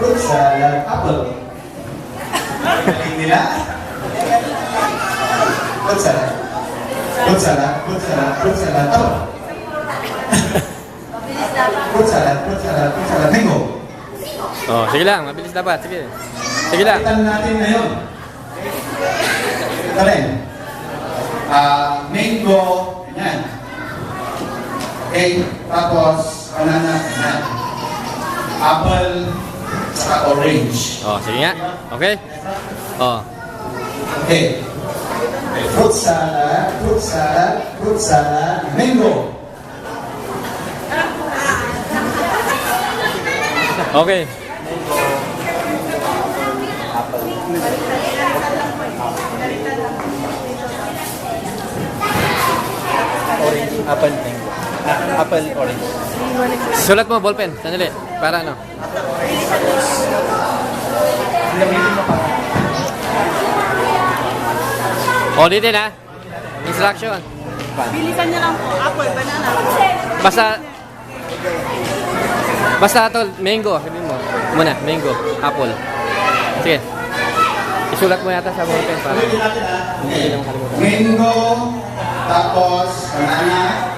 Fruit salad, apple. Galing nila. Fruit salad, apple. Fruit salad, mango. Oh, sige lang, mabilis dapat, sige. Sige lang. Itan natin ngayon. Ito rin. Mango, yan. Okay, tapos banana, yan. Apple, saka orange. Oh, sige nga. Okay? Oh. Okay. Fruit salad, mango. Okay. Orange, apple, mango. Apple, orange. Sulat mo, ballpen. Sandali. Para ano? O, dito na. Instruction. Bilisan niya lang po. Apple, banana. Basta tol, mango. Sabihin mo. Muna, mango, apple. Sige. Isulat mo yata sa ballpen para hindi na makalimutan. Mango, tapos banana,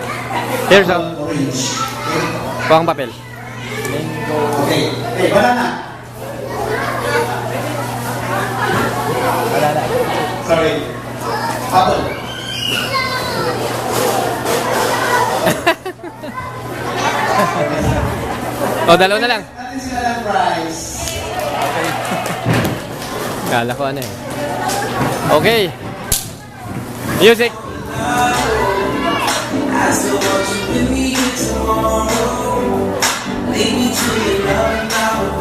Here's a orange. pang papel. Okay. Okay, banana. Sorry. Apple. O, dalawa na lang. Natin sila ng price. Kala ko ano eh. Okay. Music. I still want you with me tomorrow. Lead me to your love, now we're